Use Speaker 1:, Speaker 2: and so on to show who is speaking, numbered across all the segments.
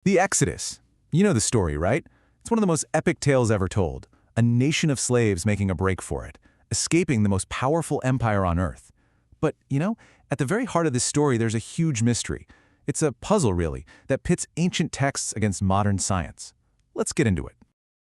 Speaker 1: The Exodus. You know the story, right? It's one of the most epic tales ever told. A nation of slaves making a break for it, escaping the most powerful empire on earth. But, at the very heart of this story, there's a huge mystery. It's a puzzle, really, that pits ancient texts against modern science. Let's get into it.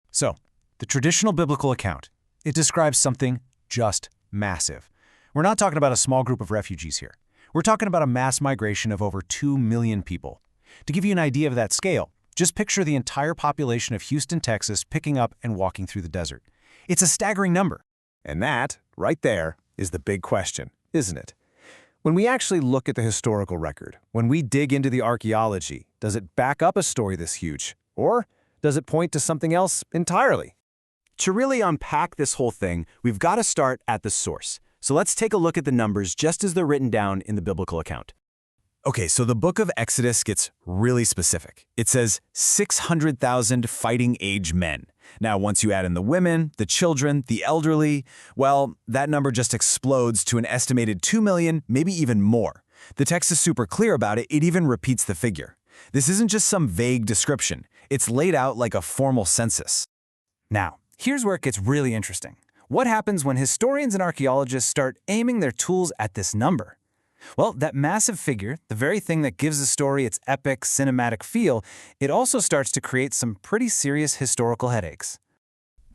Speaker 2: So, the traditional biblical account, it describes something just massive. We're not talking about a small group of refugees here. We're talking about a mass migration of over 2 million people. To give you an idea of that scale, just picture the entire population of Houston, Texas picking up and walking through the desert. It's a staggering number.
Speaker 3: And that, right there, is the big question, isn't it? When we actually look at the historical record, when we dig into the archaeology, does it back up a story this huge? Or does it point to something else entirely? To really unpack this whole thing, we've got to start at the source. So let's take a look at the numbers just as they're written down in the biblical account. Okay, so the book of Exodus gets really specific. It says 600,000 fighting-age men. Now, once you add in the women, the children, the elderly, well, that number just explodes to an estimated 2 million, maybe even more. The text is super clear about it. It even repeats the figure. This isn't just some vague description. It's laid out like a formal census.
Speaker 2: Now, here's where it gets really interesting. What happens when historians and archaeologists start aiming their tools at this number? Well, that massive figure, the very thing that gives the story its epic, cinematic feel, it also starts to create some pretty serious historical headaches.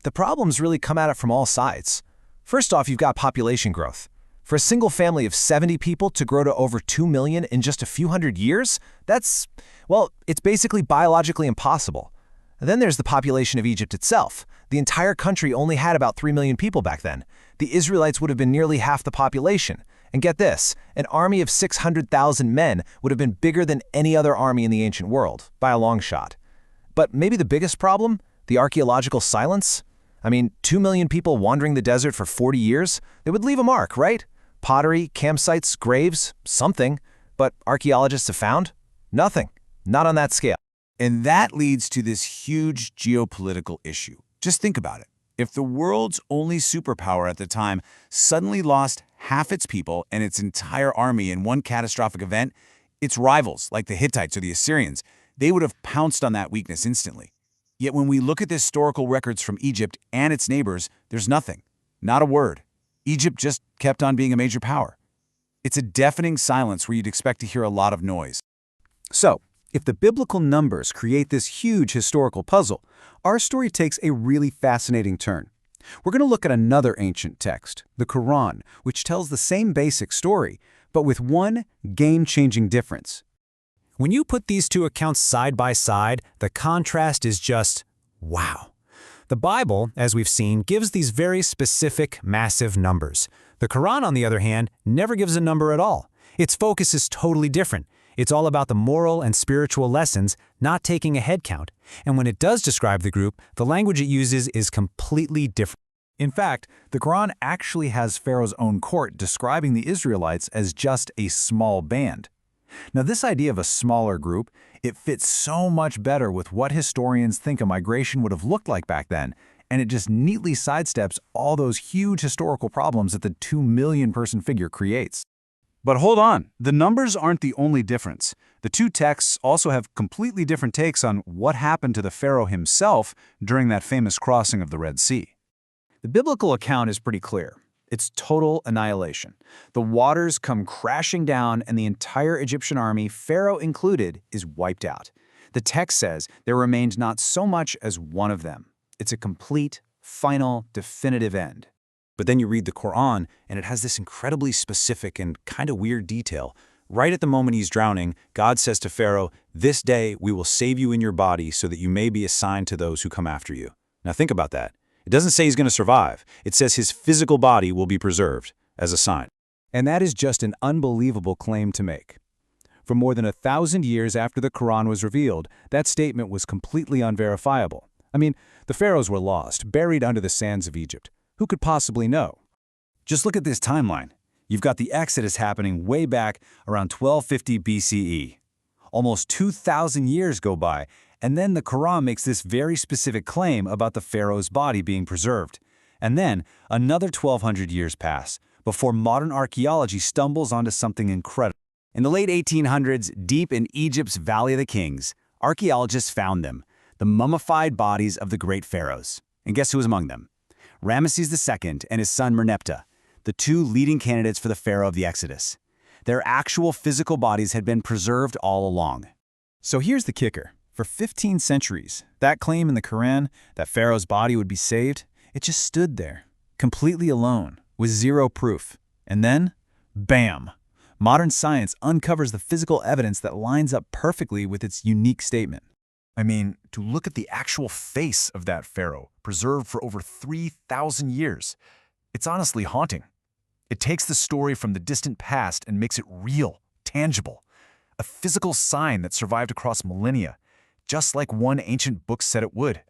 Speaker 3: The problems really come at it from all sides. First off, you've got population growth. For a single family of 70 people to grow to over 2 million in just a few hundred years, it's basically biologically impossible. Then there's the population of Egypt itself. The entire country only had about 3 million people back then. The Israelites would have been nearly half the population. And get this, an army of 600,000 men would have been bigger than any other army in the ancient world, by a long shot. But maybe the biggest problem? The archaeological silence? 2 million people wandering the desert for 40 years? They would leave a mark, right? Pottery, campsites, graves, something. But archaeologists have found? Nothing. Not on that scale.
Speaker 4: And that leads to this huge geopolitical issue. Just think about it. If the world's only superpower at the time suddenly lost half its people and its entire army in one catastrophic event, its rivals, like the Hittites or the Assyrians, they would have pounced on that weakness instantly. Yet when we look at the historical records from Egypt and its neighbors, there's nothing. Not a word. Egypt just kept on being a major power. It's a deafening silence where you'd expect to hear a lot of noise.
Speaker 3: So, if the biblical numbers create this huge historical puzzle, our story takes a really fascinating turn. We're going to look at another ancient text, the Quran, which tells the same basic story, but with one game-changing difference.
Speaker 2: When you put these two accounts side by side, the contrast is just wow. The Bible, as we've seen, gives these very specific, massive numbers. The Quran, on the other hand, never gives a number at all. Its focus is totally different. It's all about the moral and spiritual lessons, not taking a head count. And when it does describe the group, the language it uses is completely different.
Speaker 1: In fact, the Quran actually has Pharaoh's own court describing the Israelites as just a small band. Now, this idea of a smaller group, it fits so much better with what historians think a migration would have looked like back then, and it just neatly sidesteps all those huge historical problems that the 2 million person figure creates. But hold on, the numbers aren't the only difference. The two texts also have completely different takes on what happened to the Pharaoh himself during that famous crossing of the Red Sea. The biblical account is pretty clear. It's total annihilation. The waters come crashing down and the entire Egyptian army, Pharaoh included, is wiped out. The text says there remained not so much as one of them. It's a complete, final, definitive end. But then you read the Quran, and it has this incredibly specific and kind of weird detail. Right at the moment he's drowning, God says to Pharaoh, "This day we will save you in your body so that you may be assigned to those who come after you." Now think about that. It doesn't say he's going to survive. It says his physical body will be preserved as a sign. And that is just an unbelievable claim to make. For more than 1,000 years after the Quran was revealed, that statement was completely unverifiable. The pharaohs were lost, buried under the sands of Egypt. Who could possibly know? Just look at this timeline. You've got the Exodus happening way back around 1250 BCE. Almost 2,000 years go by, and then the Quran makes this very specific claim about the pharaoh's body being preserved. And then another 1,200 years pass before modern archaeology stumbles onto something incredible. In the late 1800s, deep in Egypt's Valley of the Kings,
Speaker 5: Archaeologists found them, the mummified bodies of the great pharaohs. And guess who was among them? Ramesses II and his son Merneptah, the two leading candidates for the pharaoh of the Exodus. Their actual physical bodies had been preserved all along.
Speaker 1: So here's the kicker. For 15 centuries, that claim in the Quran that Pharaoh's body would be saved, it just stood there, completely alone, with zero proof. And then, bam! Modern science uncovers the physical evidence that lines up perfectly with its unique statement.
Speaker 3: I mean, to look at the actual face of that pharaoh, preserved for over 3,000 years, it's honestly haunting. It takes the story from the distant past and makes it real, tangible. A physical sign that survived across millennia, just like one ancient book said it would.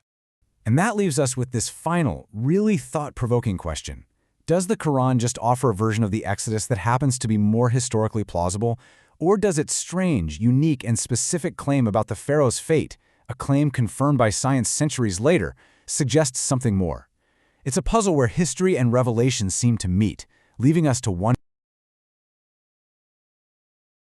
Speaker 2: And that leaves us with this final, really thought-provoking question. Does the Quran just offer a version of the Exodus that happens to be more historically plausible? Or does its strange, unique, and specific claim about the pharaoh's fate, a claim confirmed by science centuries later, suggest something more? It's a puzzle where history and revelation seem to meet, leaving us to wonder